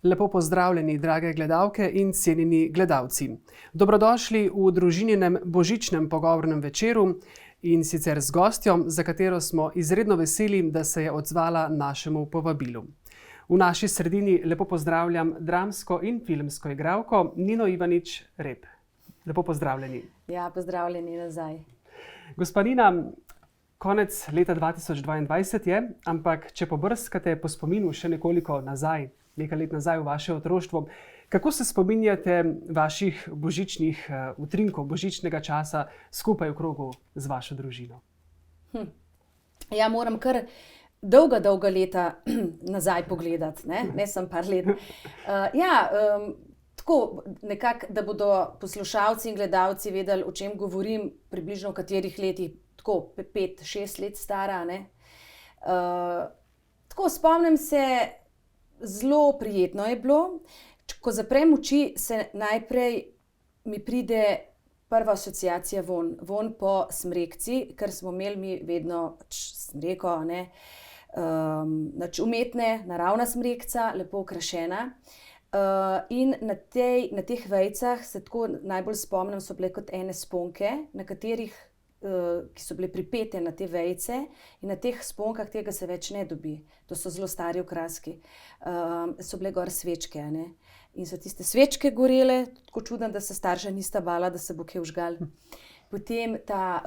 Lepo pozdravljeni, drage gledalke in cenjeni gledalci. Dobrodošli v družininem božičnem pogovornem večeru in sicer z gostjo, za katero smo izredno veseli, da se je odzvala našemu povabilu. V naši sredini lepo pozdravljam dramsko in filmsko igralko Nino Ivanič Rep. Lepo pozdravljeni. Ja, pozdravljeni nazaj. Gospa Nina, konec leta 2022 je, ampak če pobrskate po spominu še nekoliko nazaj, nekaj let nazaj v vaše otroštvo, kako se spominjate vaših božičnih utrinkov, božičnega časa skupaj v krogu z vašo družino? Ja, moram kar dolga leta nazaj pogledati, ne samo par let. Tako nekako, da bodo poslušalci in gledalci vedeli, o čem govorim, približno v katerih letih, tako 5-6 let stara, ne. Tako spomnim se, zelo prijetno je bilo. Ko zaprem oči, se najprej mi pride prva asociacija vonj po smrekci, ker smo imeli mi vedno smreko, ne, umetne, naravna smrekca, lepo okrašena. In na teh vejicah se tako najbolj spomnim, so bile kot ene sponke, na katerih, ki so bile pripete na te vejice, in na teh sponkah tega se več ne dobi. To so zelo stari okraski. So bile gor svečke, a ne. In so tiste svečke gorele, tako čudno, da se starša nista bala, da se bo kaj vžgal. Potem ta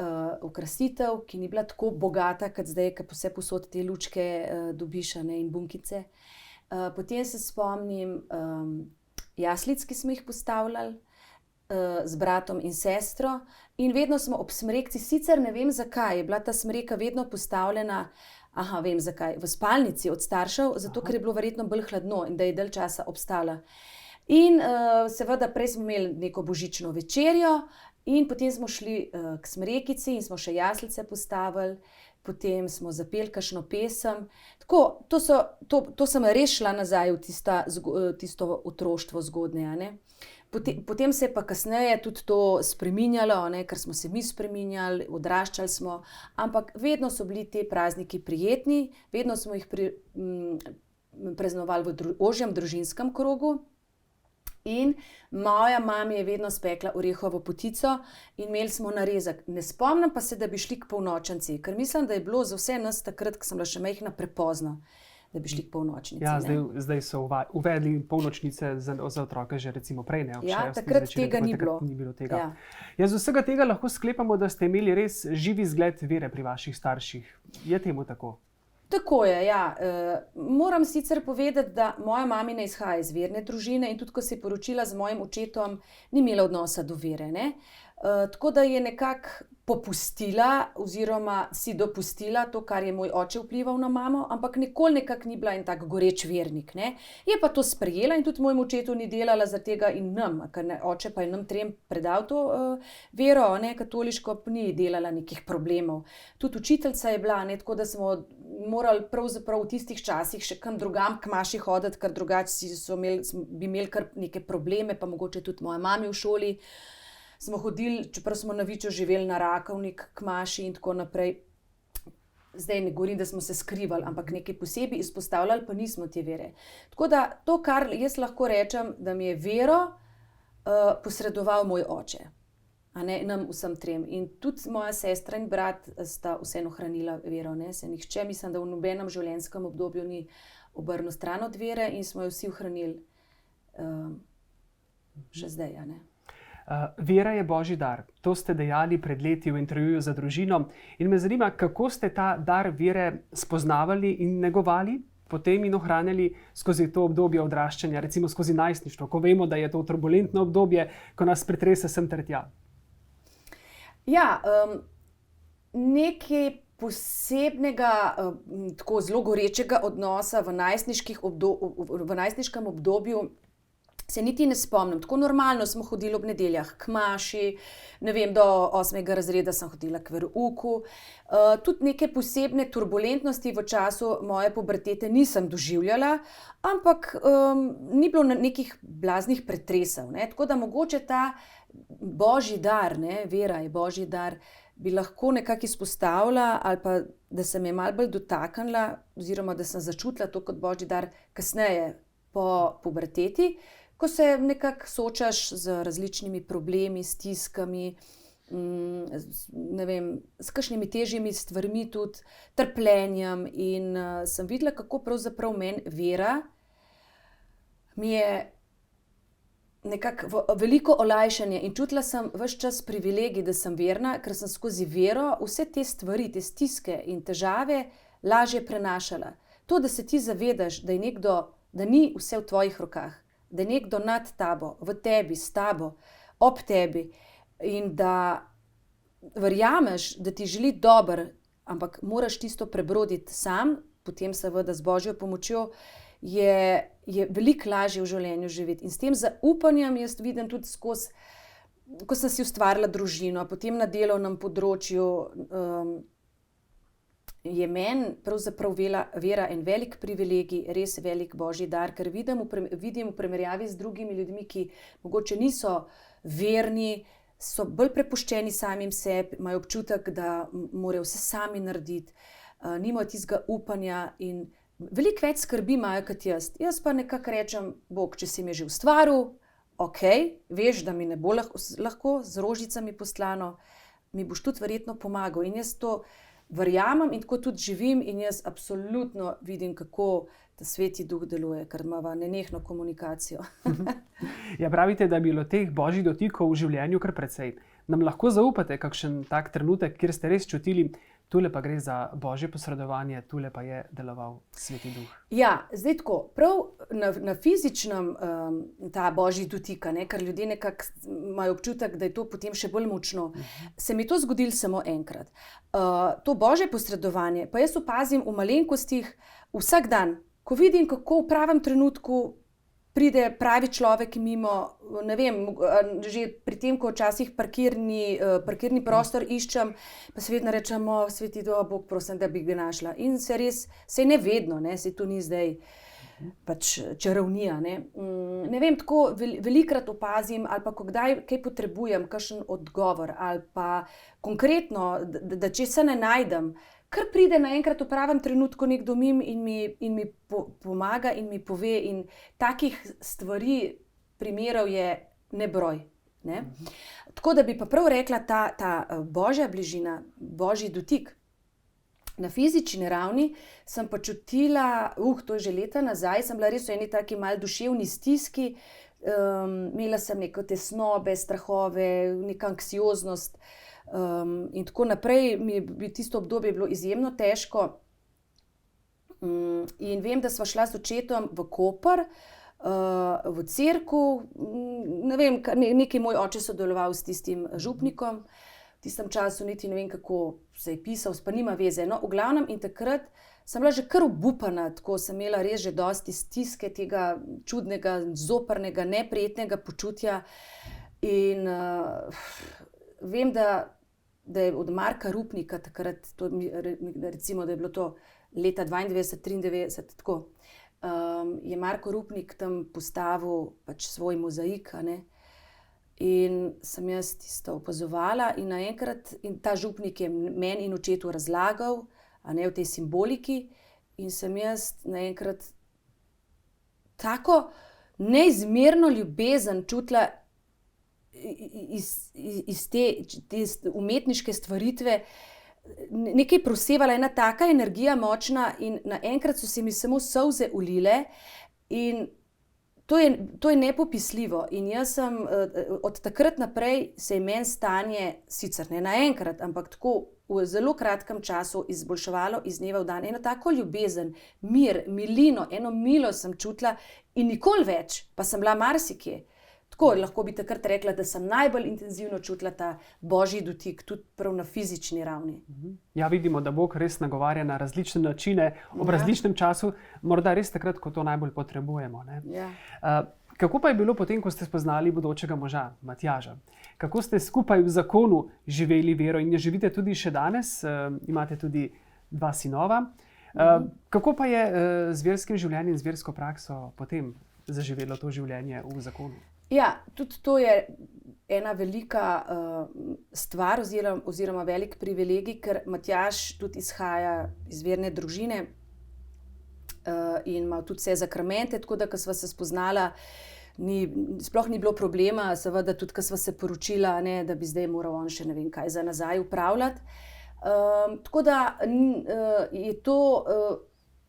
okrasitev, ki ni bila tako bogata, kot zdaj, ko vsepovsod te lučke dobiš, a ne, in bunkice. Potem se spomnim jaslic, ki smo jih postavljali z bratom in sestro, in vedno smo ob smrekci, sicer ne vem zakaj, je bila ta smreka vedno postavljena, vem zakaj, v spalnici od staršev, zato ker je bilo verjetno bolj hladno in da je dalj časa obstala. In seveda prej smo imeli neko božično večerjo in potem smo šli k smrekici in smo še jaslice postavili, potem smo zapeli kakšno pesem. Tako, to sem res šla nazaj v tisto otroštvo zgodnje, a ne. Potem se je pa kasneje tudi to spreminjalo, ne, ker smo se mi spreminjali, odraščali smo, ampak vedno so bili ti prazniki prijetni, vedno smo jih praznovali v ožjem družinskem krogu. In moja mama je vedno spekla orehovo potico in imeli smo narezek. Ne spomnim pa se, da bi šli k polnočnici, ker mislim, da je bilo za vse nas takrat, ko sem bila še majhna, prepozno, da bi šli k polnočnici. Ja, zdaj so uvedli polnočnice za otroke že recimo prej, ne? Ja, takrat tega ni bilo. Ni bilo tega. Ja, z vsega tega lahko sklepamo, da ste imeli res živi zgled vere pri vaših starših. Je temu tako? Tako je, ja. Moram sicer povedati, da moja mama ne izhaja iz verne družine in tudi, ko se je poročila z mojim očetom, ni imela odnosa do vere, ne. Tako da je nekako popustila oziroma si dopustila to, kar je moj oče vplival na mamo, ampak nikoli nekako ni bila en tak goreč vernik, ne. Je pa to sprejela in tudi mojemu očetu ni delala zaradi tega in nam, ker oče pa je nam trem predal to vero, ne, katoliško, ni delala nekih problemov. Tudi učiteljica je bila, ne, tako da smo morali pravzaprav v tistih časih še kam drugam k maši hoditi, ker drugače bi imeli kar neke probleme, pa mogoče tudi moja mami v šoli. Smo hodili, čeprav smo na Viču živeli, na Rakovnik k maši in tako naprej. Zdaj ne govorim, da smo se skrivali, ampak nekaj posebej izpostavljali, pa nismo te vere. Tako da to, kar jaz lahko rečem, da mi je vero posredoval moj oče, a ne, nam vsem trem. In tudi moja sestra in brat sta vseeno hranila vero, ne. Se nihče, mislim, da v nobenem življenjskem obdobju ni obrnil stran od vere in smo jo vsi ohranili še zdaj, a ne. Vera je božji dar. To ste dejali pred leti v intervjuju za družino. In me zanima, kako ste ta dar vere spoznavali in negovali, potem in ohranjali skozi to obdobje odraščanja, recimo skozi najstništvo, ko vemo, da je to turbulentno obdobje, ko nas pretrese sem ter tja. Ja, nekaj posebnega, tako zelo gorečega odnosa v najstniškem obdobju se niti ne spomnim. Tako normalno smo hodili ob nedeljah k maši, ne vem, do 8. razreda sem hodila k verouku. Tudi neke posebne turbulentnosti v času moje pubertete nisem doživljala, ampak ni bilo nekih blaznih pretresov, ne. Tako da mogoče ta božji dar, ne, vera je božji dar, bi lahko nekako izpostavila ali pa da se me je malo bolj dotaknila oziroma da sem začutila to kot božji dar kasneje, po puberteti, ko se nekako soočaš z različnimi problemi, stiskami, ne vem, s kakšnimi težjimi stvarmi, tudi trpljenjem. In sem videla, kako pravzaprav meni vera mi je nekako veliko olajšanje in čutila sem ves čas privilegij, da sem verna, ker sem skozi vero vse te stvari, te stiske in težave lažje prenašala. To, da se ti zavedaš, da je nekdo, da ni vse v tvojih rokah, da je nekdo nad tabo, v tebi, s tabo, ob tebi in da verjameš, da ti želi dobro, ampak moraš tisto prebroditi sam, potem seveda z Božjo pomočjo, je veliko lažje v življenju živeti. In s tem zaupanjem jaz vidim tudi skozi, ko sem si ustvarila družino, potem na delovnem področju, je meni pravzaprav vera en velik privilegij, res velik Božji dar, ker vidim v primerjavi z drugimi ljudmi, ki mogoče niso verni, so bolj prepuščeni samim sebi, imajo občutek, da morajo vse sami narediti, nimajo tistega upanja in veliko več skrbi imajo kot jaz. Jaz pa nekako rečem, Bog, če si me že ustvaril, ok, veš, da mi ne bo lahko z rožicami poslano, mi boš tudi verjetno pomagal. In jaz to verjamem in tako tudi živim in jaz absolutno vidim, kako ta Sveti Duh deluje, ker imava nenehno komunikacijo. Ja, pravite, da je bilo teh božjih dotikov v življenju kar precej. Nam lahko zaupate kakšen tak trenutek, kjer ste res čutili, tule pa gre za božje posredovanje, tule pa je deloval Sveti Duh? Ja, zdaj tako, prav na fizičnem ta božji dotik, ker ljudje nekako imajo občutek, da je to potem še bolj močno. Se mi je to zgodilo samo enkrat. To božje posredovanje pa jaz opazim v malenkostih vsak dan, ko vidim, kako v pravem trenutku pride pravi človek mimo, ne vem, že pri tem, ko včasih parkirni prostor iščem, pa se vedno rečem, Sveti Duh, Bog, prosim, da bi ga našla. In se res, saj ne vedno, saj to ni zdaj pač čarovnija. Ne vem, tako velikokrat opazim, ali pa ko kdaj kaj potrebujem, kakšen odgovor, ali pa konkretno, da če se ne najdem, kar pride naenkrat v pravem trenutku nekdo mimo in mi pomaga in mi pove. In takih stvari, primerov je nebroj. Ne? Tako da bi pa prav rekla, ta božja bližina, božji dotik. Na fizični ravni sem pa čutila, to je že leta nazaj, sem bila res v eni taki mal duševni stiski, imela sem neko tesnobe, strahove, neka anksioznost, in tako naprej. Tisto obdobje je bilo izjemno težko. In vem, da sva šla z očetom v Koper, v cerkev, ne vem, nekaj moj oče sodeloval s tistim župnikom, v tistem času niti ne vem, kako se je pisal, pa nima veze. No, v glavnem, in takrat sem bila že kar obupana, tako sem imela res že dosti stiske tega čudnega, zoprnega, neprijetnega počutja. In vem, da je od Marka Rupnika takrat, recimo, da je bilo to leta 92-93, tako, je Marko Rupnik tam postavil pač svoj mozaik, in sem jaz tisto opazovala in naenkrat, in ta župnik je meni in očetu razlagal, v tej simboliki, in sem jaz naenkrat tako neizmerno ljubezen čutila iz te umetniške stvaritve, nekaj prosevala, ena taka energija močna in naenkrat so se mi samo solze ulile in to je nepopisljivo. In jaz sem od takrat naprej se je meni stanje, sicer ne naenkrat, ampak tako v zelo kratkem času izboljševalo iz dneva v dan. Eno tako ljubezen, mir, milino, eno milo sem čutila in nikoli več, pa sem bila marsikje. Tako, lahko bi takrat rekla, da sem najbolj intenzivno čutila ta božji dotik, tudi prav na fizični ravni. Ja, vidimo, da Bog res nagovarja na različne načine, ob različnem času, morda res takrat, ko to najbolj potrebujemo. Ja. Kako pa je bilo potem, ko ste spoznali bodočega moža, Matjaža? Kako ste skupaj v zakonu živeli vero in jo živite tudi še danes? Imate tudi 2 sinova. Kako pa je z verskim življenjem, z versko prakso potem zaživelo to življenje v zakonu? Ja, tudi to je ena velika stvar oziroma velik privilegij, ker Matjaž tudi izhaja iz verne družine in ima tudi vse zakramente, tako da, ko sva se spoznala, sploh ni bilo problema, seveda tudi, ko sva se poročila, ne, da bi zdaj moral on še ne vem kaj za nazaj upravljati. Tako da je to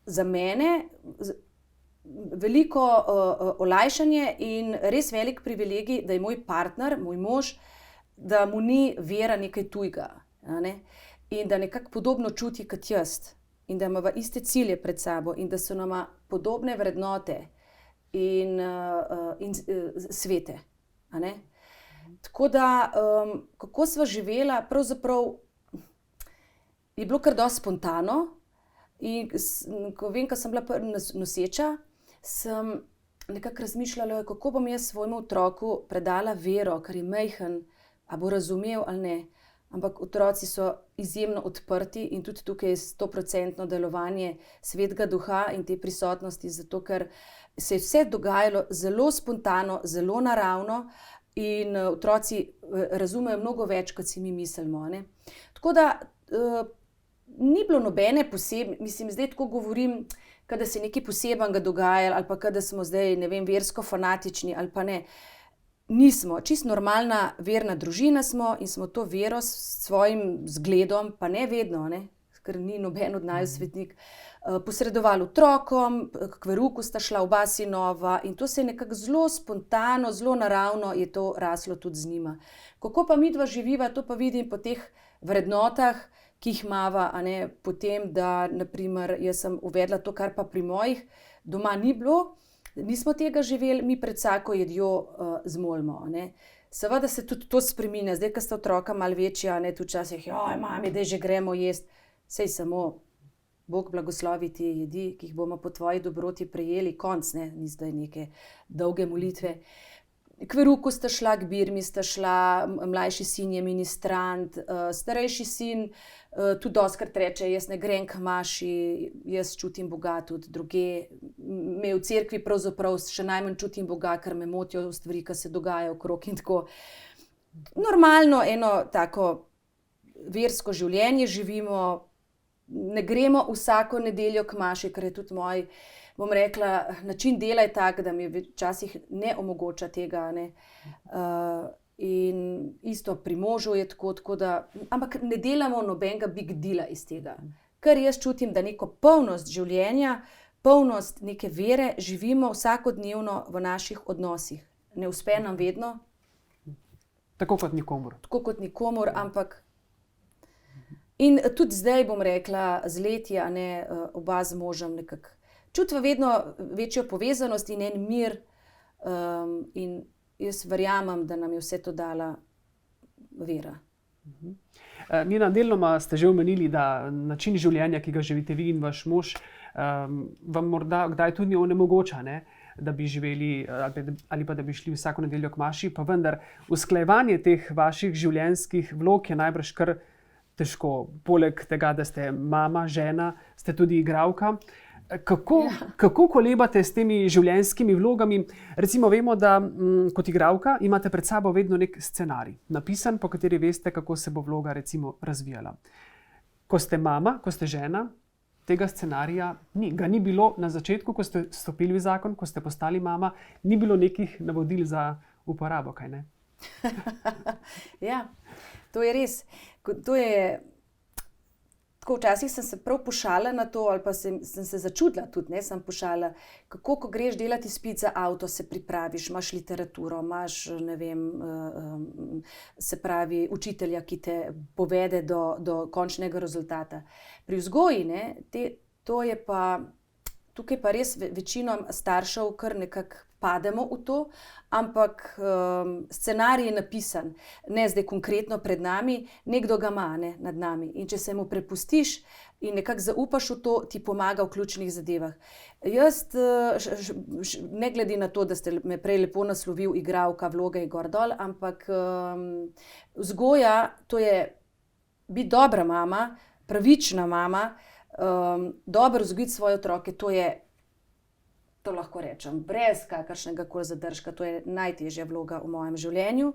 za mene veliko olajšanje in res velik privilegij, da je moj partner, moj mož, da mu ni vera nekaj tujega, ne? In da nekako podobno čuti kot jaz in da imava iste cilje pred sabo in da so nama podobne vrednote in svete. A ne? Tako da, kako sva živela, pravzaprav je bilo kar dosti spontano in ko sem bila noseča, sem nekako razmišljala, kako bom jaz svojemu otroku predala vero, ker je majhen, a bo razumel ali ne. Ampak otroci so izjemno odprti in tudi tukaj je 100% delovanje Svetega Duha in te prisotnosti, zato ker se je vse dogajalo zelo spontano, zelo naravno in otroci razumejo mnogo več, kot si mi mislimo, ne. Tako da ni bilo nobene posebne, mislim, zdaj tako govorim, da se je nekaj posebnega dogajalo ali pa da smo zdaj, ne vem, versko fanatični ali pa ne. Nismo, čisto normalna verna družina smo in smo to vero s svojim zgledom, pa ne vedno, ne, ker ni noben od naju svetnik, posredovali otrokom, k verouku sta šla oba sinova in to se je nekako zelo spontano, zelo naravno je to raslo tudi z njima. Kako pa midva živiva, to pa vidim po teh vrednotah, ki jih imava, a ne, potem, da na primer jaz sem uvedla to, kar pa pri mojih doma ni bilo. Nismo tega živeli, mi pred vsako jedjo zmolimo, ne. Seveda se tudi to spreminja, zdaj, ko sta otroka malo večja, ne, tudi včasih, mami, daj že gremo jesti. Sej samo Bog blagoslovi te jedi, ki jih bomo po tvoji dobroti prejeli, konc, ne, ni zdaj neke dolge molitve. K verouku sta šla, k birmi sta šla, mlajši sin je ministrant, starejši sin tudi dostikrat reče, jaz ne grem k maši, jaz čutim Boga tudi drugje. Me v cerkvi pravzaprav še najmanj čutim Boga, ker me motijo stvari, ki se dogajajo okrog in tako. Normalno eno tako versko življenje živimo, ne gremo vsako nedeljo k maši, ker je tudi moj, bom rekla, način dela je tak, da mi včasih ne omogoča tega, ne. In isto pri možu je tako da, ampak ne delamo nobenega big deala iz tega. Ker jaz čutim, da neko polnost življenja, polnost neke vere živimo vsakodnevno v naših odnosih. Ne uspe nam vedno. Tako kot nikomur. Tako kot nikomur, ampak in tudi zdaj, bom rekla, z leti, a ne, oba z možem nekako čutiva vedno večjo povezanost in en mir, in jaz verjamem, da nam je vse to dala vera. Nina, deloma ste že omenili, da način življenja, ki ga živite vi in vaš mož, vam morda kdaj tudi onemogoča, ne, da bi živeli ali pa da bi šli vsako nedeljo k maši, pa vendar usklajevanje teh vaših življenjskih vlog je najbrž kar težko. Poleg tega, da ste mama, žena, ste tudi igralka. Kako kolebate s temi življenjskimi vlogami? Recimo vemo, da kot igralka imate pred sabo vedno nek scenarij, napisan, po kateri veste, kako se bo vloga recimo razvijala. Ko ste mama, ko ste žena, tega scenarija ni. Ga ni bilo na začetku, ko ste stopili v zakon, ko ste postali mama, ni bilo nekih navodil za uporabo, kaj ne? Ja, to je res. To je tako, včasih sem se prav pošalila na to, ali pa sem se začudila tudi, ne, sem pošalila, kako, ko greš delati izpit za avto, se pripraviš, imaš literaturo, imaš, ne vem, se pravi, učitelja, ki te povede do končnega rezultata. Pri vzgoji, ne, to je pa, tukaj pa res večinom staršev kar nekako pademo v to, ampak scenarij je napisan, ne zdaj konkretno pred nami, nekdo ga ima, ne, nad nami. In če se mu prepustiš in nekako zaupaš v to, ti pomaga v ključnih zadevah. Jaz, ne glede na to, da ste me prej lepo naslovil, igralka, vloga je gor dol, ampak vzgoja, to je biti dobra mama, pravična mama, dobro vzgojiti svoje otroke, to lahko rečem, brez kakršnega koli zadržka, to je najtežja vloga v mojem življenju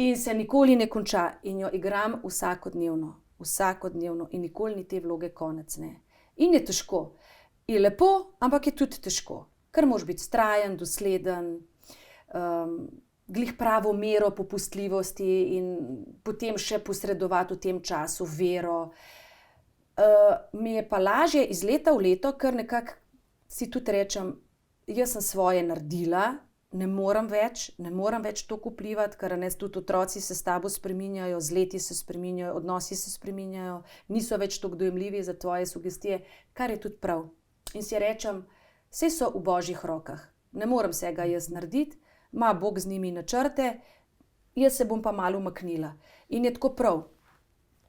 in se nikoli ne konča in jo igram vsakodnevno in nikoli ni te vloge konec, ne. In je težko. je lepo, ampak je tudi težko, ker moraš biti vztrajen, dosleden, glih pravo mero popustljivosti in potem še posredovati v tem času vero. Mi je pa lažje iz leta v leto, ker nekako si tudi rečem, jaz sem svoje naredila, ne morem več toliko vplivati, ker tudi otroci se s tabo spreminjajo, z leti se spreminjajo, odnosi se spreminjajo, niso več toliko dojemljivi za tvoje sugestije, kar je tudi prav. In si rečem, saj so v božjih rokah, ne morem vsega jaz narediti, ima Bog z njimi načrte, jaz se bom pa malo umaknila. In je tako prav.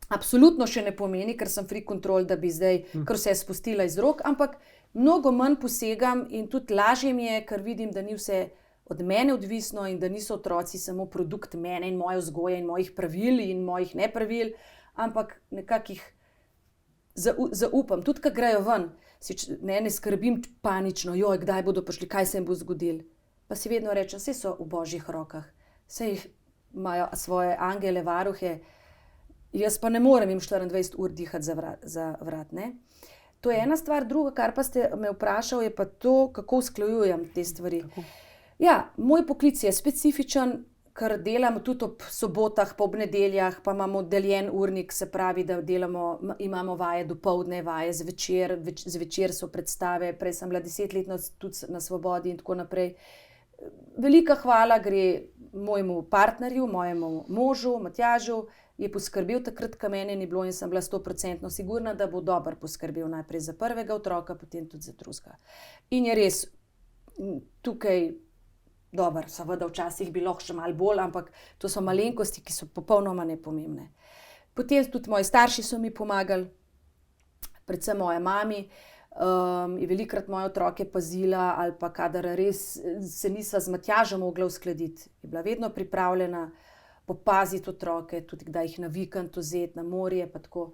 Absolutno še ne pomeni, ker sem free control, da bi zdaj kar vse spustila iz rok, ampak mnogo manj posegam in tudi lažje mi je, ker vidim, da ni vse od mene odvisno in da niso otroci samo produkt mene in moje vzgoje in mojih pravil in mojih nepravil, ampak nekako jih zaupam. Tudi, ko grejo ven, ne skrbim panično, kdaj bodo prišli, kaj se jim bo zgodilo. Pa si vedno rečem, saj so v božjih rokah, saj jih imajo svoje angele, varuhe, jaz pa ne morem jim 24 ur dihati za vrat. Ne? To je ena stvar, druga, kar pa ste me vprašali, je pa to, kako usklajujem te stvari. Ja, moj poklic je specifičen, ker delam tudi ob sobotah, pa ob nedeljah, pa imamo deljen urnik, se pravi, da imamo vaje dopoldne, vaje zvečer so predstave, prej sem bila 10 let tudi na svobodi in tako naprej. Velika hvala gre mojemu partnerju, mojemu možu, Matjažu, je poskrbel takrat, ko mene ni bilo in sem bila 100% sigurna, da bo dobro poskrbel najprej za prvega otroka, potem tudi za drugega. In je res tukaj dober, seveda včasih bi lahko še malo bolj, ampak to so malenkosti, ki so popolnoma nepomembne. Potem tudi moji starši so mi pomagali, predvsem moja mami, je velikokrat moje otroke pazila ali pa kadar res se nisva z Matjažem mogla uskladiti, je bila vedno pripravljena popaziti otroke, tudi kdaj jih na vikend vzeti, na morje pa tako.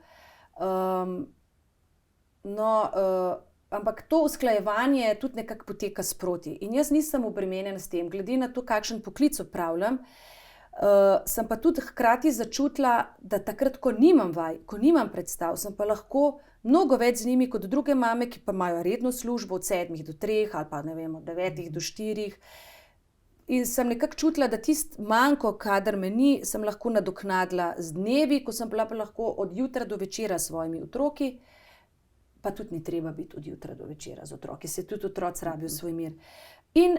Ampak to usklajevanje tudi nekako poteka sproti. In jaz nisem obremenjena s tem, glede na to, kakšen poklic opravljam, sem pa tudi hkrati začutila, da takrat, ko nimam vaj, ko nimam predstav, sem pa lahko mnogo več z njimi kot druge mame, ki pa imajo redno službo od 7 do 3 ali pa ne vem, od 9 do 4. In sem nekako čutila, da tisti manjko, kadar me ni, sem lahko nadoknadila z dnevi, ko sem bila pa lahko od jutra do večera s svojimi otroki, pa tudi ni treba biti od jutra do večera z otroki, se tudi otroci rabijo svoj mir. In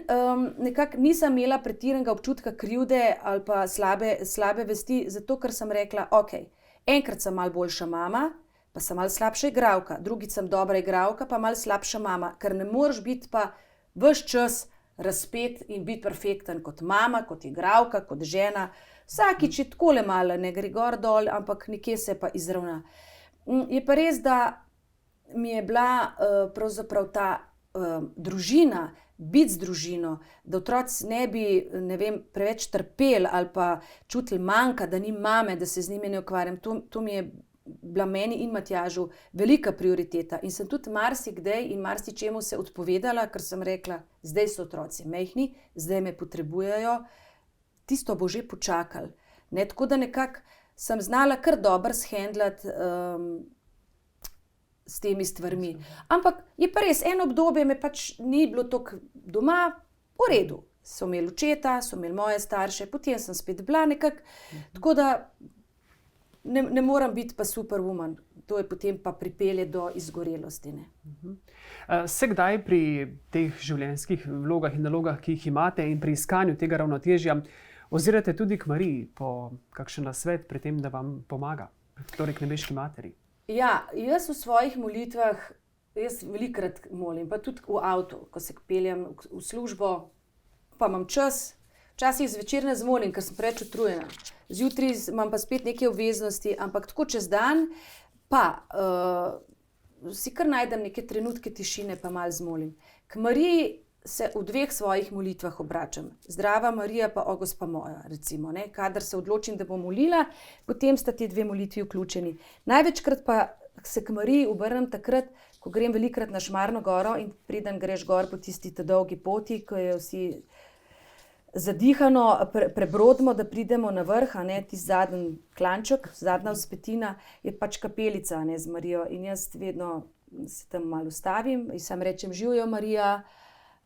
nekako nisem imela pretiranega občutka krivde ali pa slabe vesti, zato ker sem rekla, ok, enkrat sem malo boljša mama, pa sem malo slabša igralka, drugič sem dobra igralka, pa malo slabša mama, ker ne moreš biti pa ves čas razpet in biti perfekten kot mama, kot igralka, kot žena. Vsakič je takole malo, ne gre gor dol, ampak nekje se pa izravna. Je pa res, da mi je bila pravzaprav ta družina, biti z družino, da otroci ne bi, ne vem, preveč trpeli ali pa čutili manjka, da ni mame, da se z njimi ne ukvarjam. To mi je bila meni in Matjažu velika prioriteta. In sem tudi marsikdaj in marsičemu se odpovedala, ker sem rekla, zdaj so otroci majhni, zdaj me potrebujejo, tisto bo že počakalo. Tako da nekako sem znala kar dobro shendlati s temi stvarmi. Ampak je pa res, eno obdobje me pač ni bilo toliko doma, v redu. So imeli očeta, so imeli moje starše, potem sem spet bila nekako, tako da ne moram biti pa superwoman. To je potem pa pripelje do izgorelosti. Se kdaj pri teh življenjskih vlogah in nalogah, ki jih imate in pri iskanju tega ravnotežja, ozirate tudi k Mariji po kakšen nasvet pri tem, da vam pomaga, torej k nebeški materi? Ja, jaz v svojih molitvah, jaz velikokrat molim, pa tudi v avtu, ko se peljem v službo, pa imam čas, včasih zvečer ne zmolim, ker sem preveč utrujena. Zjutraj imam pa spet neke obveznosti, ampak tako čez dan pa si kar najdem neke trenutke tišine, pa malo zmolim. K Mariji se v 2 svojih molitvah obračam. Zdrava Marija pa o Gospa moja, recimo. Kadar se odločim, da bom molila, potem sta ti 2 molitvi vključeni. Največkrat pa se k Mariji obrnem takrat, ko grem velikokrat na Šmarno goro in preden greš gor po tisti dolgi poti, ko je vsi zadihano prebrodimo, da pridemo na vrh, ti zadnji klanček, zadnja vzpetina je pač kapelica, z Marijo. In jaz vedno se tam malo ustavim in sam rečem, živijo Marija,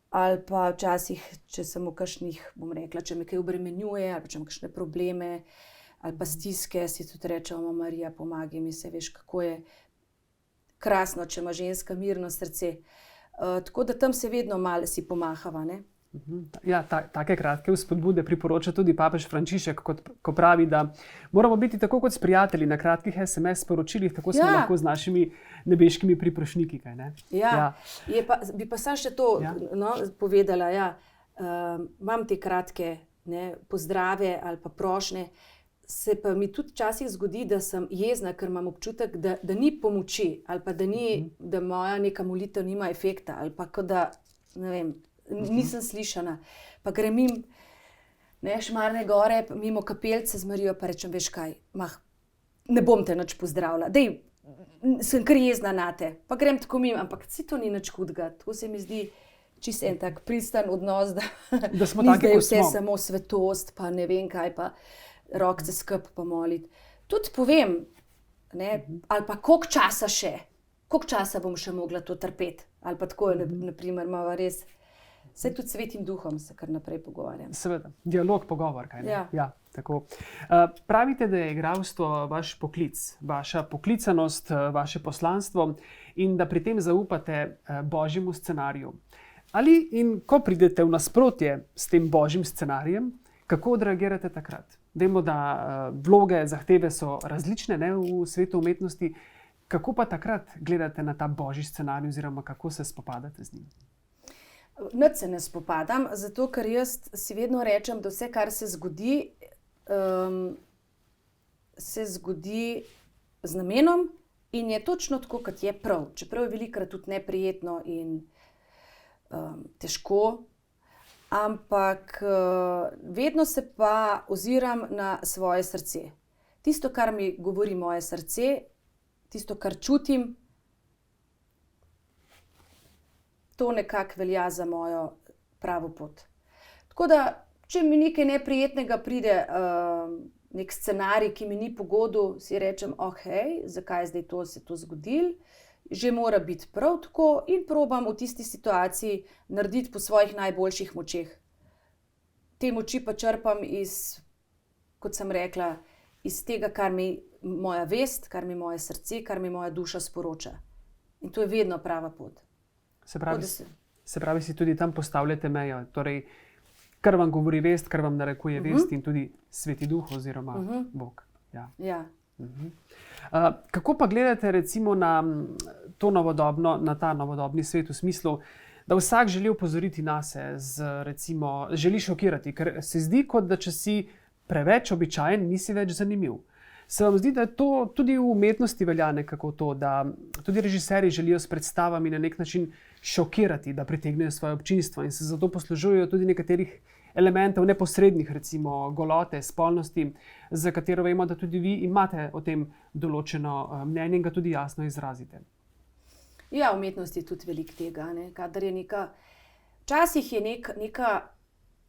ali pa včasih, če sem v kakšnih, bom rekla, če me kaj obremenjuje, ali pa če imam kakšne probleme, ali pa stiske, si tudi rečemo, Marija, pomagaj mi, se veš, kako je krasno, če ima ženska mirno srce. Tako da tam se vedno malo si pomahava, ne. Ja, take kratke vzpodbude priporoča tudi papež Frančišek, ko pravi, da moramo biti tako kot s prijatelji na kratkih SMS sporočilih, tako smo lahko z našimi nebeškimi priprošniki. Kaj, ne? Bi pa sam še to povedala. Imam te kratke pozdrave ali pa prošnje, se pa mi tudi včasih zgodi, da sem jezna, ker imam občutek, da ni pomoči ali pa da moja neka molitev nima efekta ali pa da, ne vem, nisem slišana. Pa grem Šmarne gore, mimo kapelice z Marijo, pa rečem, veš kaj, ne bom te nič pozdravila, sem kar jezna nate. Pa grem tako mimo, ampak si to ni nič hudega. Tako se mi zdi čisto en tak pristan odnos, da smo ni taki, zdaj vse samo svetost, pa ne vem kaj, pa rokce skup pomoliti. Tudi povem, ali pa koliko časa še, koliko časa bom še mogla to trpeti. Ali pa tako, naprimer, malo res. Saj tudi svetim duhom se kar naprej pogovarjam. Seveda, dialog, pogovor. Kaj, ne? Ja, tako. Pravite, da je igralstvo vaš poklic, vaša poklicanost, vaše poslanstvo in da pri tem zaupate božjemu scenariju. Ali in ko pridete v nasprotje s tem božjim scenarijem, kako odreagirate takrat? Vemo, da vloge, zahteve so različne v svetu umetnosti. Kako pa takrat gledate na ta božji scenarij oziroma kako se spopadate z njim? Nič se ne spopadam, zato ker jaz si vedno rečem, da vse, kar se zgodi z namenom in je točno tako, kot je prav. Čeprav je velikokrat tudi neprijetno in težko, ampak vedno se pa oziram na svoje srce. Tisto, kar mi govori moje srce, tisto, kar čutim, to nekako velja za mojo pravo pot. Tako da, če mi nekaj neprijetnega pride, nek scenarij, ki mi ni po godu, si rečem, zakaj zdaj se to zgodilo, že mora biti prav tako in probam v tisti situaciji narediti po svojih najboljših močeh. Te moči pa črpam iz, kot sem rekla, iz tega, kar mi moja vest, kar mi moje srce, kar mi moja duša sporoča. In to je vedno prava pot. Se pravi, si tudi tam postavljate mejo. Torej, kar vam govori vest, kar vam narekuje vest in tudi Sveti Duh oziroma Bog. Ja. Kako pa gledate recimo na ta novodobni svet v smislu, da vsak želi opozoriti nase, želi šokirati, ker se zdi, kot da če si preveč običajen, nisi več zanimiv. Se vam zdi, da to tudi v umetnosti velja nekako to, da tudi režiserji želijo s predstavami na nek način šokirati, da pritegnejo svoje občinstvo in se zato poslužujejo tudi nekaterih elementov neposrednih, recimo golote, spolnosti, za katero vemo, da tudi vi imate o tem določeno mnenje in ga tudi jasno izrazite. Ja, v umetnosti je tudi veliko tega, kadar je včasih je neka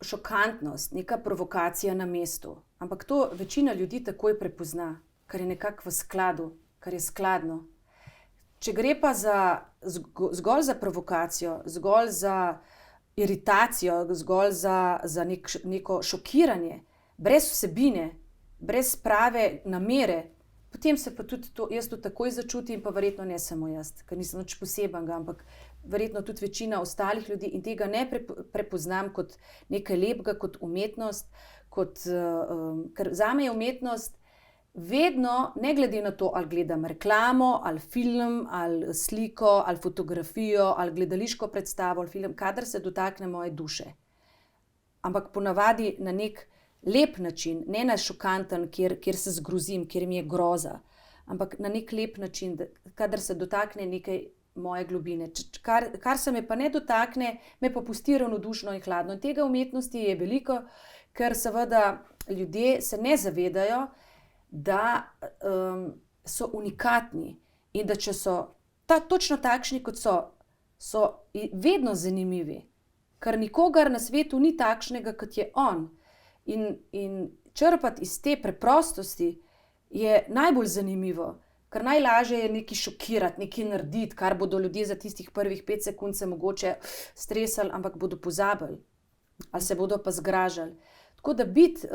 šokantnost, neka provokacija na mestu. Ampak to večina ljudi takoj prepozna, kar je nekako v skladu, kar je skladno. Če gre pa zgolj za provokacijo, zgolj za iritacijo, zgolj za neko šokiranje, brez vsebine, brez prave namere, potem se pa tudi jaz to takoj začutim, pa verjetno ne samo jaz, ker nisem nič posebenega, ampak verjetno tudi večina ostalih ljudi in tega ne prepoznam kot nekaj lepega, kot umetnost, ker zame je umetnost vedno, ne glede na to, ali gledam reklamo, ali film, ali sliko, ali fotografijo, ali gledališko predstavo, ali film, kadar se dotakne moje duše. Ampak ponavadi na nek lep način, ne na šokanten, kjer se zgrozim, kjer mi je groza, ampak na nek lep način, kadar se dotakne nekaj moje globine. Kar se me pa ne dotakne, me pa pusti ravnodušno in hladno. In tega umetnosti je veliko, ker seveda ljudje se ne zavedajo, da so unikatni in da če so točno takšni, kot so vedno zanimivi. ker nikogar na svetu ni takšnega, kot je on. In črpati iz te preprostosti je najbolj zanimivo, ker najlažje je nekaj šokirati, nekaj narediti, kar bodo ljudje za tistih prvih 5 sekund se mogoče stresali, ampak bodo pozabili ali se bodo pa zgražali. Tako da biti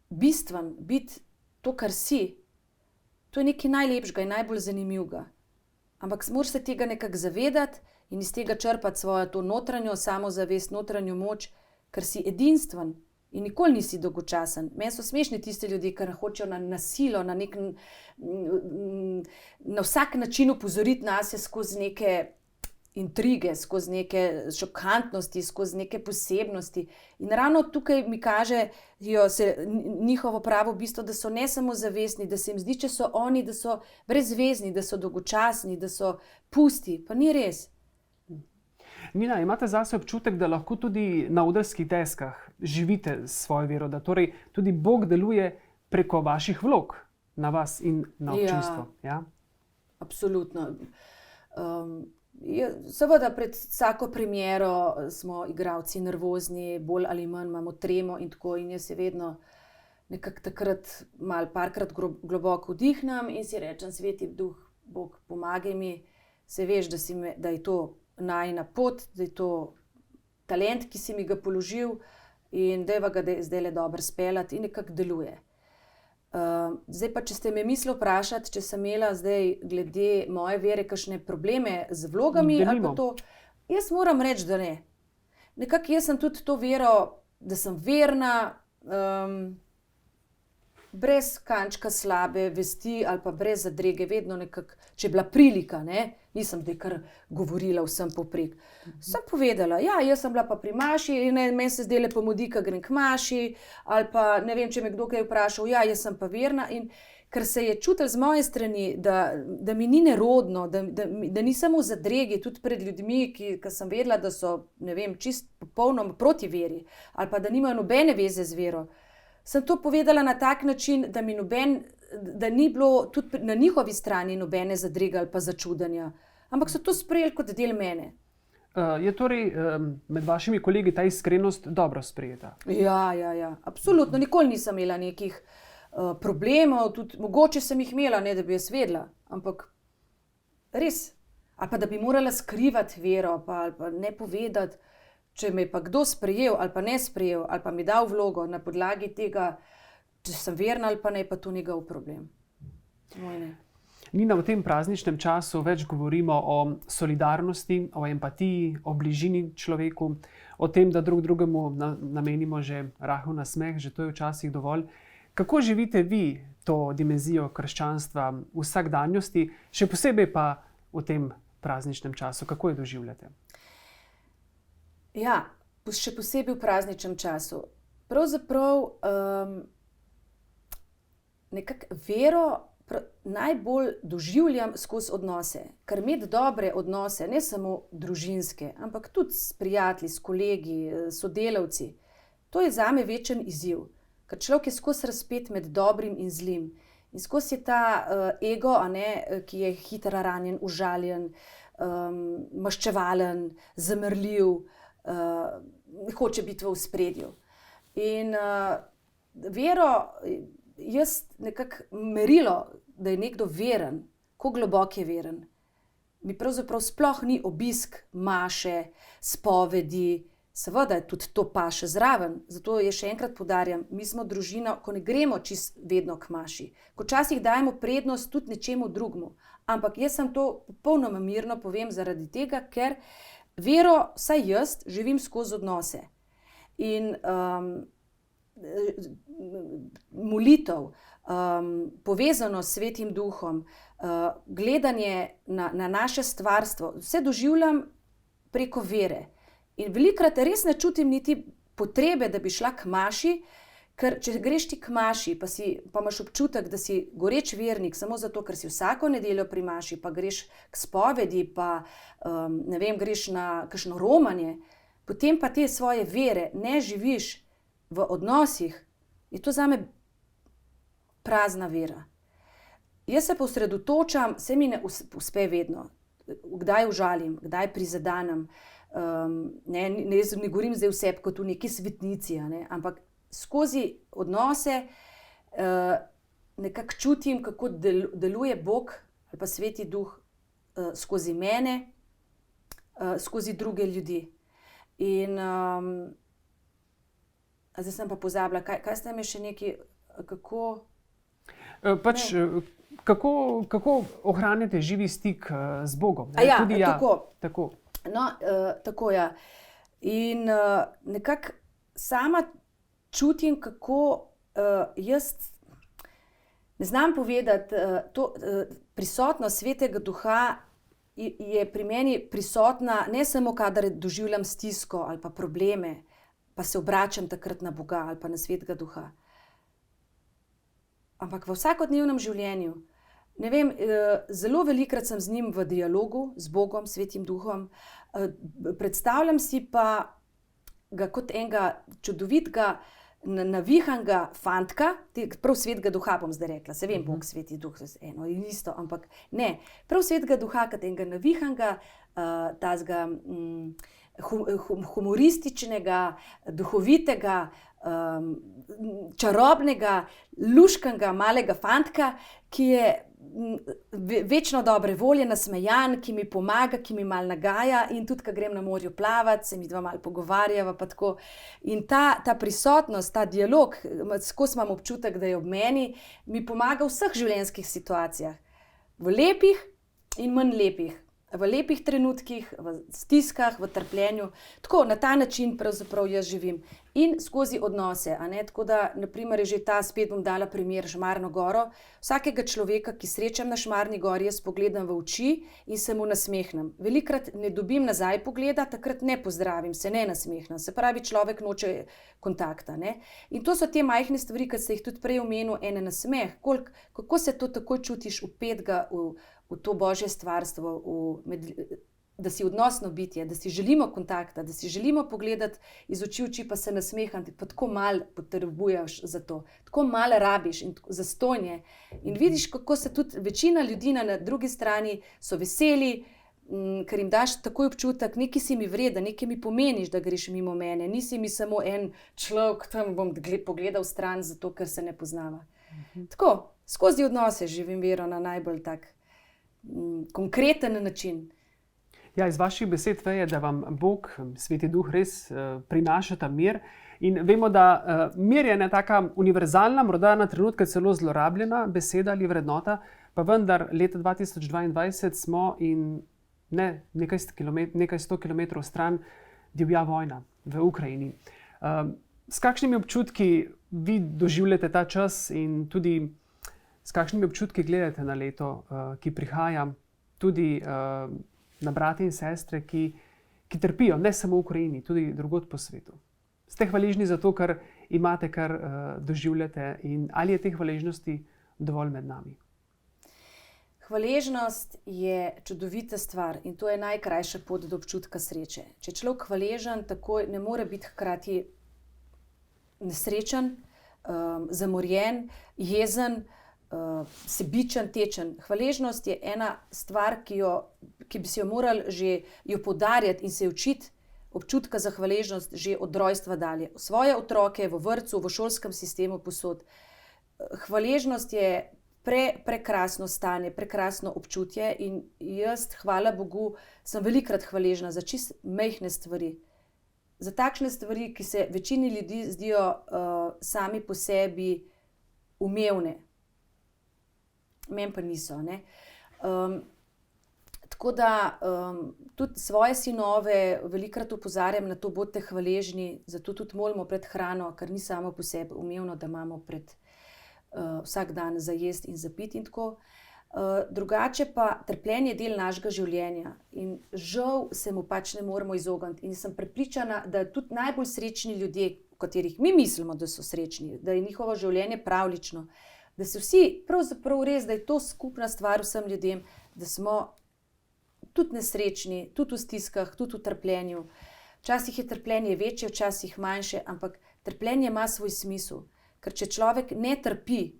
bistven, biti to, kar si, to je nekaj najlepšega in najbolj zanimivega. Ampak moraš se tega nekako zavedati in iz tega črpati svojo to notranjo samozavest, notranjo moč, ker si edinstven in nikoli nisi dolgočasen. Meni so smešni tisti ljudje, ki hočejo na silo, na vsak način opozoriti nase skozi neke intrige, skozi neke šokantnosti, skozi neke posebnosti. In ravno tukaj mi kažejo se njihovo pravo bistvo, da so ne samo zavestni, da se jim zdi, če so oni, da so brezvezni, da so dolgočasni, da so pusti. Pa ni res. Nina, imate zase občutek, da lahko tudi na odrskih deskah živite svojo vero, da torej tudi Bog deluje preko vaših vlog na vas in na občinstvo? Ja? Absolutno. Seveda pred vsako premiero smo igralci nervozni, bolj ali manj imamo tremo in tako, in jaz se vedno nekako takrat parkrat globoko vdihnem in si rečem: Sveti Duh, Bog, pomagaj mi, se veš, da je to najina pot, da je to talent, ki si mi ga položil in dajva ga zdajle dobro speljati, in nekako deluje. Zdaj pa, če ste me mislili vprašati, če sem imela zdaj glede moje vere kakšne probleme z vlogami ali pa to, jaz moram reči, da ne. Nekako jaz sem tudi to vero, da sem verna, brez kančka slabe vesti ali pa brez zadrege, vedno nekako, če je bila prilika, ne, nisem zdaj kar govorila vsem poprek. Sem povedala, ja, jaz sem bila pa pri maši in meni se zdaj lepo modi, ko grem k maši, ali pa ne vem, če me kdo kaj vprašal, ja, jaz sem pa verna. In ker se je čutilo z moje strani, da mi ni nerodno, da ni samo v zadregi, tudi pred ljudmi, ki sem vedela, da so, ne vem, čist popolnoma proti veri, ali pa da nimajo nobene veze z vero, sem to povedala na tak način, da ni bilo tudi na njihovi strani nobene zadrege ali pa začudenja. Ampak so to sprejeli kot del mene. Je torej med vašimi kolegi ta iskrenost dobro sprejeta? Ja, absolutno. Nikoli nisem imela nekih problemov, tudi mogoče sem jih imela, ne da bi jaz vedela, ampak res. Ali pa da bi morala skrivati vero, ali pa ne povedati, če me je pa kdo sprejel ali pa ne sprejel, ali pa mi dal vlogo na podlagi tega, če sem verna ali pa ne, pa to njegov problem. Moj ne. Nina, v tem prazničnem času več govorimo o solidarnosti, o empatiji, o bližini človeku, o tem, da drug drugemu namenimo že rahel nasmeh, že to je včasih dovolj. Kako živite vi to dimenzijo krščanstva v vsakdanjosti, še posebej pa v tem prazničnem času? Kako jo doživljate? Ja, še posebej v prazničnem času. Pravzaprav nekako vero najbolj doživljam skozi odnose. Ker imeti dobre odnose, ne samo družinske, ampak tudi s prijatelji, s kolegi, sodelavci, to je zame večen izziv. Ker človek je skozi razpet med dobrim in zlim. In skozi je ta ego, ki je hitro ranjen, užaljen, maščevalen, zamrljiv, hoče biti v ospredju. In vero, jaz nekako merilo, da je nekdo veren, kako globok je veren. Mi pravzaprav sploh ni obisk maše, spovedi, seveda tudi to paše zraven. Zato je še enkrat poudarjam, mi smo družina, ko ne gremo čisto vedno k maši, ko včasih dajemo prednost tudi nečemu drugemu. Ampak jaz sem to popolnoma mirno povem zaradi tega, ker vero, vsaj jaz, živim skozi odnose. In molitev, povezano s Svetim Duhom, gledanje na naše stvarstvo, vse doživljam preko vere. In velikokrat res ne čutim niti potrebe, da bi šla k maši, ker če greš ti k maši, pa imaš občutek, da si goreč vernik, samo zato, ker si vsako nedeljo pri maši, pa greš k spovedi, pa ne vem, greš na kakšno romanje, potem pa te svoje vere ne živiš v odnosih, je to zame prazna vera. Jaz se osredotočam, se mi ne uspe vedno, kdaj užalim, kdaj prizadenem. Jaz ne govorim zdaj o sebi kot v neki svetnici, ampak skozi odnose nekako čutim, kako deluje Bog ali pa Sveti Duh skozi mene, skozi druge ljudi. In zdaj sem pa pozabila, kaj ste me še nekaj, kako... Kako ohranjate živi stik z Bogom? Tako. No, tako, ja. In nekako sama čutim, kako jaz ne znam povedati, prisotnost Svetega Duha je pri meni prisotna ne samo, kadar doživljam stisko ali pa probleme, pa se obračam takrat na Boga ali pa na Svetega Duha. Ampak v vsakodnevnem življenju. Ne vem, zelo velikokrat sem z njim v dialogu, z Bogom, Svetim Duhom. Predstavljam si pa ga kot enega čudovitega, navihanega fantka, prav Svetega Duha bom zdaj rekla, se vem, Bog, Sveti Duh, eno in isto, ampak ne, prav Svetega Duha kot enega navihanega, tazga humorističnega, duhovitega, čarobnega, luškega, malega fantka, ki je večno dobre volje, nasmejan, ki mi pomaga, ki mi malo nagaja in tudi, ko grem na morju plavati, se mi dva malo pogovarjava pa tako. In ta prisotnost, ta dialog, skozi imam občutek, da je ob meni, mi pomaga v vseh življenjskih situacijah. V lepih in manj lepih. V lepih trenutkih, v stiskah, v trpljenju. Tako, na ta način pravzaprav jaz živim. In skozi odnose. Tako da, naprimer, je že ta, spet bom dala primer, Šmarno goro. Vsakega človeka, ki srečam na Šmarni gori, jaz pogledam v oči in se mu nasmehnem. Velikokrat ne dobim nazaj pogleda, takrat ne pozdravim, se ne nasmehnem. Se pravi, človek noče kontakta. In to so te majhne stvari, kot ste jih tudi prej omenil, ene nasmeh. Kako se to takoj čutiš vpetega v to Božje stvarstvo, da si odnosno bitje, da si želimo kontakta, da si želimo pogledati iz oči v oči, pa se nasmehati, pa tako malo potrebuješ za to, tako malo rabiš in zastonje. In vidiš, kako se tudi večina ljudi na drugi strani so veseli, ker jim daš takoj občutek, nekaj si mi vreden, nekaj mi pomeniš, da greš mimo mene, nisi mi samo en človek, tam bom pogledal stran, zato ker se ne poznava. Tako, skozi odnose živim vero na najbolj tak konkreten način. Ja, iz vaših besed veje, da vam Bog, Sveti Duh res prinašata mir. In vemo, da mir je ena taka univerzalna, morda na trenutke celo zlorabljena beseda ali vrednota, pa vendar leta 2022 smo in nekaj 100 kilometrov stran divja vojna v Ukrajini. S kakšnimi občutki vi doživljate ta čas in tudi s kakšnimi občutki gledate na leto, ki prihaja, tudi na brate in sestre, ki trpijo, ne samo v Ukrajini, tudi drugod po svetu? Ste hvaležni za to, kar imate, kar doživljate, in ali je te hvaležnosti dovolj med nami? Hvaležnost je čudovita stvar in to je najkrajša pot do občutka sreče. Če je človek hvaležen, takoj ne more biti hkrati nesrečen, zamorjen, jezen, sebičen, tečen. Hvaležnost je ena stvar, ki bi si jo morali že poudarjati in se učiti občutka za hvaležnost že od rojstva dalje. Svoje otroke v vrtcu, v šolskem sistemu posod. Hvaležnost je prekrasno stanje, prekrasno občutje in jaz, hvala Bogu, sem velikokrat hvaležna za čist majhne stvari. Za takšne stvari, ki se večini ljudi zdijo sami po sebi umevne. Meni pa niso. Tako da tudi svoje sinove velikokrat opozarjam na to, bodite hvaležni, zato tudi molimo pred hrano, ker ni samo po sebi umevno, da imamo vsak dan za jesti in za piti in tako. Drugače pa trpljenje je del našega življenja in žal se mu pač ne moremo izogniti. In sem prepričana, da tudi najbolj srečni ljudje, v katerih mi mislimo, da so srečni, da je njihovo življenje pravlično, da se vsi, pravzaprav res, da je to skupna stvar vsem ljudem, da smo tudi nesrečni, tudi v stiskah, tudi v trpljenju. Včasih je trpljenje večje, včasih manjše, ampak trpljenje ima svoj smisel. Ker če človek ne trpi,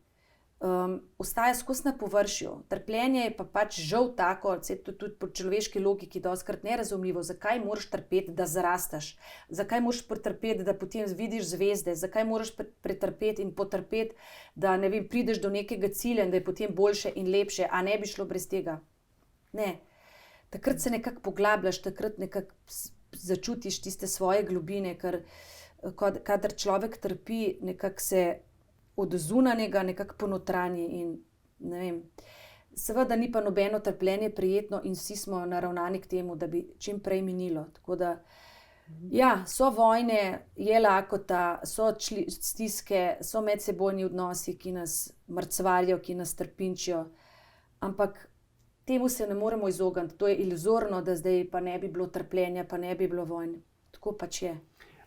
ostaja skozi na površju. Trpljenje je pa pač žal tako, tudi po človeški logiki, dostikrat nerazumljivo, zakaj moraš trpeti, da zarastaš, zakaj moraš pretrpeti, da potem vidiš zvezde, zakaj moraš pretrpeti in potrpeti, da ne vem, prideš do nekega cilja in da je potem boljše in lepše, a ne bi šlo brez tega. Ne. Takrat se nekako poglabljaš, takrat nekako začutiš tiste svoje globine, ker kadar človek trpi, nekako se od zunanjega nekako ponotranji in ne vem. Seveda ni pa nobeno trpljenje prijetno in vsi smo naravnani k temu, da bi čim prej minilo. Tako da, ja, so vojne, je lakota, so stiske, so medsebojni odnosi, ki nas mrcvarijo, ki nas trpinčijo, ampak temu se ne moremo izogniti. To je iluzorno, da zdaj pa ne bi bilo trpljenja, pa ne bi bilo vojn. Tako pač je.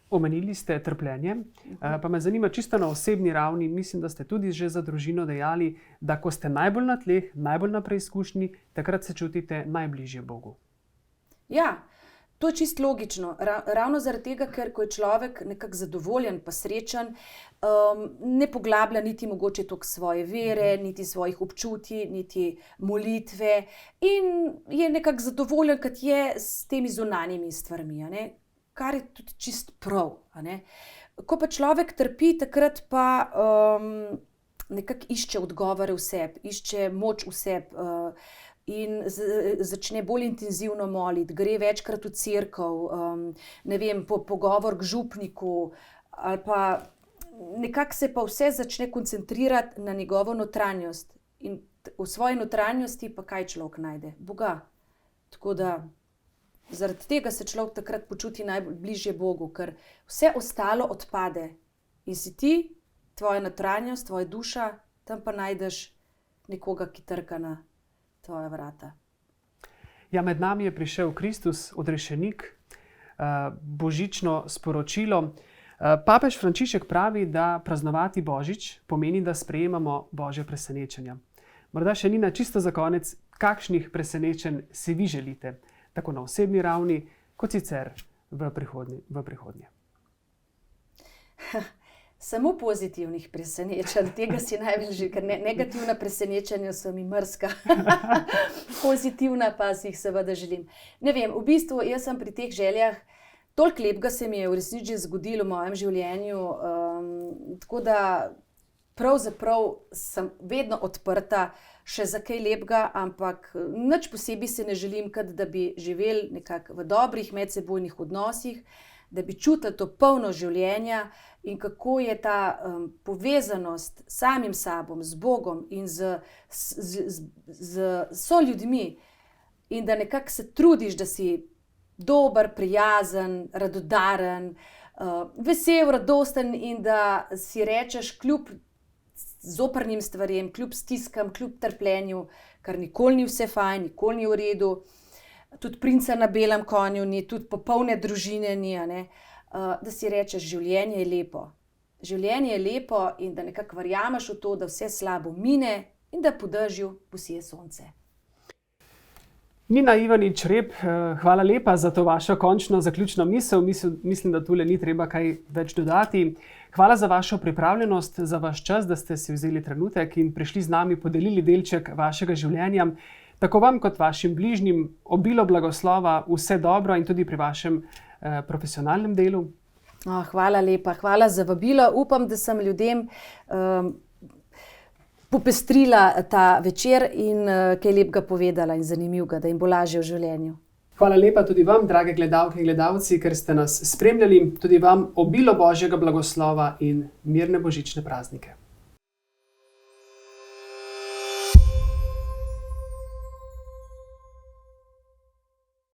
Omenili ste trpljenje, pa me zanima čisto na osebni ravni, mislim, da ste tudi že za družino dejali, da ko ste najbolj na tleh, najbolj na preizkušnji, takrat se čutite najbližje Bogu. Ja, to je čisto logično. Ravno zaradi tega, ker ko je človek nekako zadovoljen pa srečen, ne poglablja niti mogoče toliko svoje vere, niti svojih občutij, niti molitve in je nekako zadovoljen, kot je s temi zunanjimi stvarmi, a ne? Kar je tudi čist prav. A ne? Ko pa človek trpi, takrat pa nekako išče odgovore v sebi, išče moč v sebi in začne bolj intenzivno moliti, gre večkrat v cerkev, ne vem, pogovor k župniku, ali pa nekako se pa vse začne koncentrirati na njegovo notranjost. In v svoji notranjosti pa kaj človek najde? Boga. Tako da zaradi tega se človek takrat počuti najbližje Bogu, ker vse ostalo odpade in si ti, tvoja notranjost, tvoja duša, tam pa najdeš nekoga, ki trka na tvoja vrata. Ja, med nami je prišel Kristus, odrešenik, božično sporočilo. Papež Frančišek pravi, da praznovati Božič pomeni, da sprejemamo Božja presenečenja. Morda še Nina, čisto za konec, kakšnih presenečenj si vi želite? Tako na osebni ravni, kot sicer v prihodnje. Samo pozitivnih presenečenj, tega si najbolj želim, ker negativna presenečenja so mi mrzka. Pozitivna pa si jih seveda želim. Ne vem, v bistvu jaz sem pri teh željah, toliko lepega se mi je v resnici zgodilo v mojem življenju, tako da pravzaprav sem vedno odprta še za kaj lepega, ampak nič posebej se ne želim, kot da bi živeli nekako v dobrih medsebojnih odnosih, da bi čutili to polno življenja in kako je ta povezanost s samim sabom, z Bogom in z soljudmi in da nekako se trudiš, da si dober, prijazen, radodaren, vesel, radosten in da si rečeš kljub zoprnim stvarem, kljub stiskam, kljub trpljenju, kar nikoli ni vse fajn, nikoli ni v redu, tudi princa na belem konju ni, tudi popolne družine ni, da si rečeš, življenje je lepo. Življenje je lepo in da nekako verjameš v to, da vse slabo mine in da po dežju posije sonce. Nina Ivanič Rep, hvala lepa za to vašo končno zaključno misel. Mislim, da tule ni treba kaj več dodati. Hvala za vašo pripravljenost, za vaš čas, da ste si vzeli trenutek in prišli z nami, podelili delček vašega življenja. Tako vam kot vašim bližnjim obilo blagoslova, vse dobro in tudi pri vašem profesionalnem delu. Hvala lepa, hvala za vabilo. Upam, da sem ljudem popestrila ta večer in kaj lepega povedala in zanimivega, da jim bo lažje v življenju. Hvala lepa tudi vam, drage gledalke in gledalci, ker ste nas spremljali. Tudi vam obilo Božjega blagoslova in mirne božične praznike.